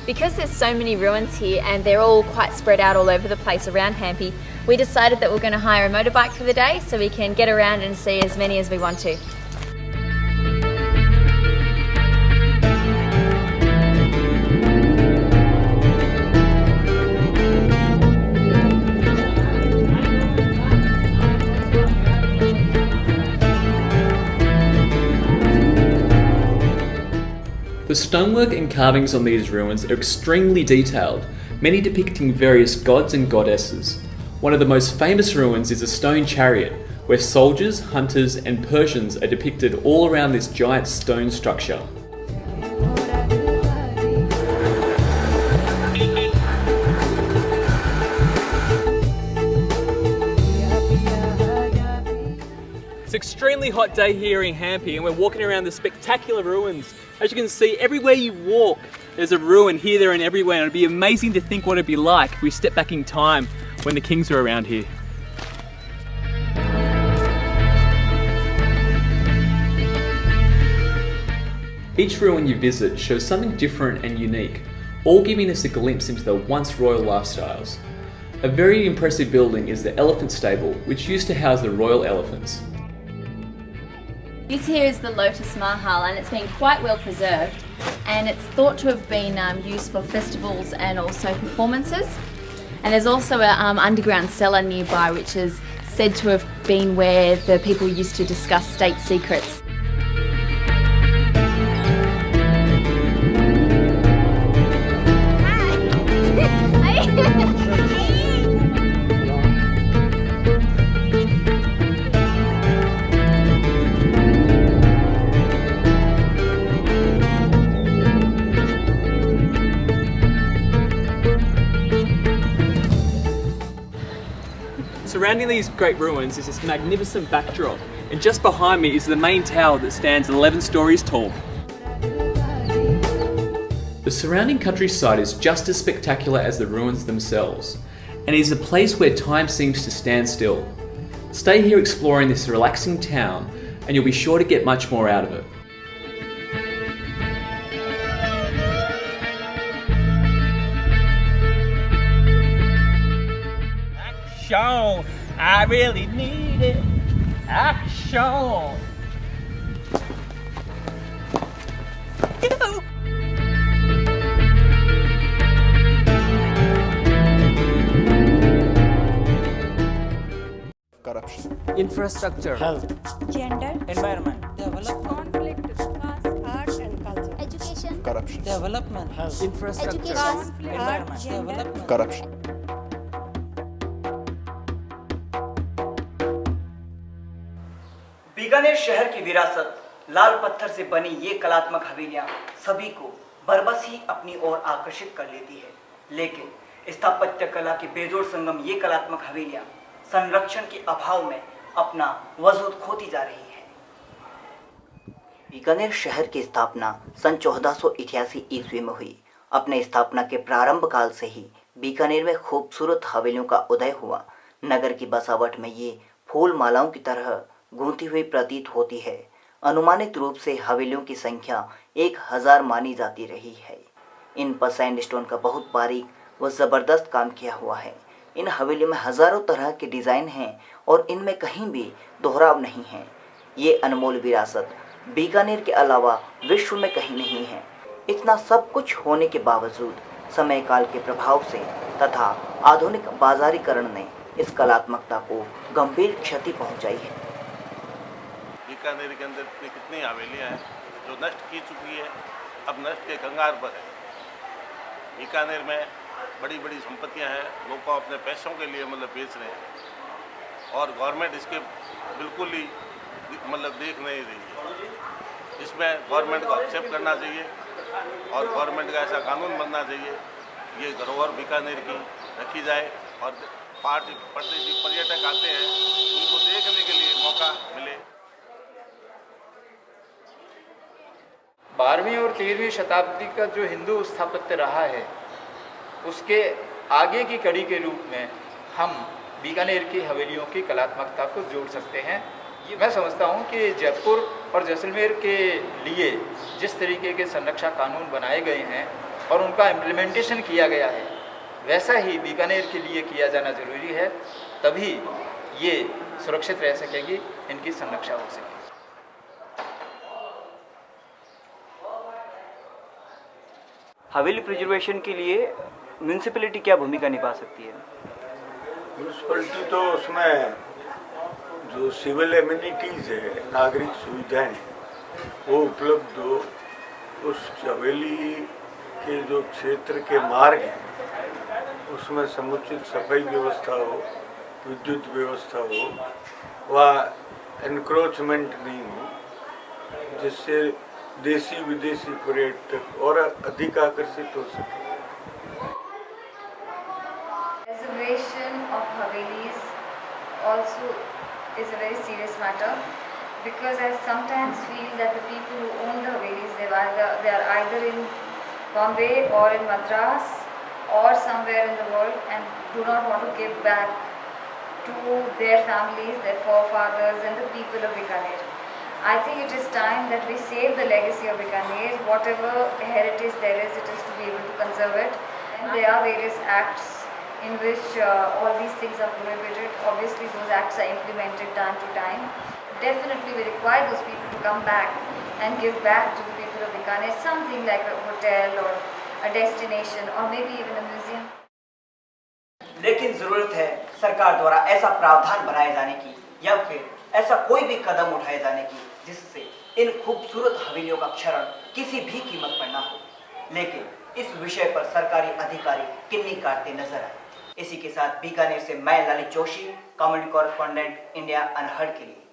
Because there's so many ruins here and they're all quite spread out all over the place around Hampi, we decided that we're going to hire a motorbike for the day so we can get around and see as many as we want to. The stonework and carvings on these ruins are extremely detailed, many depicting various gods and goddesses. One of the most famous ruins is a stone chariot, where soldiers, hunters and Persians are depicted all around this giant stone structure. It's an extremely hot day here in Hampi and we're walking around the spectacular ruins. As you can see, everywhere you walk, there's a ruin here, there and everywhere, and it'd be amazing to think what it'd be like if we step back in time when the kings were around here. Each ruin you visit shows something different and unique, all giving us a glimpse into the once royal lifestyles. A very impressive building is the elephant stable, which used to house the royal elephants. This here is the Lotus Mahal and it's been quite well preserved, and it's thought to have been used for festivals and also performances. And there's also an underground cellar nearby which is said to have been where the people used to discuss state secrets. Surrounding these great ruins is this magnificent backdrop, and just behind me is the main tower that stands 11 stories tall. The surrounding countryside is just as spectacular as the ruins themselves, and is a place where time seems to stand still. Stay here exploring this relaxing town, and you'll be sure to get much more out of it. Action! I really need it. Action! Corruption, Infrastructure, health, gender, environment, conflict, caste, art and culture, Education, corruption, development, health, infrastructure, Education, environment, gender, development. corruption. Bikaner शहर की विरासत, लाल पत्थर से बनी ये कलात्मक हवेलियां सभी को बरबस ही अपनी ओर आकर्षित कर लेती है। लेकिन स्थापत्य कला के बेजोड़ संगम ये कलात्मक हवेलियां संरक्षण के अभाव में अपना वजूद खोती जा रही है। बीकानेर शहर की स्थापना सन 1488 ईस्वी में हुई। अपने स्थापना के प्रारंभ काल से ही बीकानेर में खूबसूरत हवेलियों का उदय हुआ। नगर की बसावट में ये फूल मालाओं की तरह गूंथी हुई प्रतीत होती है। अनुमानित रूप से हवेलियों की संख्या 1000 मानी जाती रही है। इन पर सैंडस्टोन का बहुत बारीक व ज़बरदस्त काम किया हुआ है। इन हवेलियों में हज़ारों तरह के डिज़ाइन हैं और इनमें कहीं भी दोहराव नहीं है। ये अनमोल विरासत बीकानेर के अलावा विश्व में कहीं नहीं है। इतना सब कुछ होने के बावजूद समय काल के प्रभाव से तथा आधुनिक बाजारीकरण ने इस कलात्मकता को गंभीर क्षति पहुंचाई है। बीकानेर के अंदर कितनी हवेलियाँ हैं जो नष्ट की चुकी है, अब नष्ट के कंगार पर है। बीकानेर में बड़ी बड़ी संपत्तियां हैं, लोग को अपने पैसों के लिए बेच रहे हैं और गवर्नमेंट इसके बिल्कुल ही देख नहीं रही है। इसमें गवर्नमेंट को एक्सेप्ट करना चाहिए और गवर्नमेंट का ऐसा कानून बनना चाहिए, ये धरोहर बीकानेर की रखी जाए और परदेशी पर्यटक आते हैं उनको देखने के लिए मौका मिले। 12वीं और 13वीं शताब्दी का जो हिंदू स्थापत्य रहा है उसके आगे की कड़ी के रूप में हम बीकानेर की हवेलियों की कलात्मकता को जोड़ सकते हैं। ये मैं समझता हूँ कि जयपुर और जैसलमेर के लिए जिस तरीके के संरक्षा कानून बनाए गए हैं और उनका इम्प्लीमेंटेशन किया गया है, वैसा ही बीकानेर के लिए किया जाना जरूरी है, तभी ये सुरक्षित रह सकेगी, इनकी संरक्षा हो सकेगी। हवेली प्रिजर्वेशन के लिए म्यूनिसिपैलिटी क्या भूमिका निभा सकती है? म्यूनिसिपैलिटी तो उसमें जो सिविल एमिनिटीज़ है, नागरिक सुविधाएं, वो उपलब्ध हो, उस हवेली के जो क्षेत्र के मार्ग हैं उसमें समुचित सफाई व्यवस्था हो, विद्युत व्यवस्था हो, वह एनक्रोचमेंट नहीं हो, जिससे देसी विदेशी पर्यटक और अधिक आकर्षित हो सके। Preservation of Havelis also is a very serious matter, because I sometimes feel that the people who own the Havelis, they are either in Bombay or in Madras or somewhere in the world, and do not want to give back to their families, their forefathers and the people of Bikaner. I think it is time that we save the legacy of Bikaner. Whatever heritage there is, it is to be able to conserve it. And there are various acts in which all these things are prohibited. Obviously those acts are implemented time to time. Definitely we require those people to come back and give back to the people of Bikaner something like a hotel or a destination or maybe even a museum. लेकिन ज़रूरत है सरकार द्वारा ऐसा प्रावधान बनाए जाने की, या फिर ऐसा कोई भी कदम उठाए जाने की जिससे इन खूबसूरत हवेलियों का क्षरण किसी भी कीमत पर ना हो। लेकिन इस विषय पर सरकारी अधिकारी किन्नी काटते नजर आए। इसी के साथ बीकानेर से मैं Lalit Joshi, community correspondent, India unheard के लिए।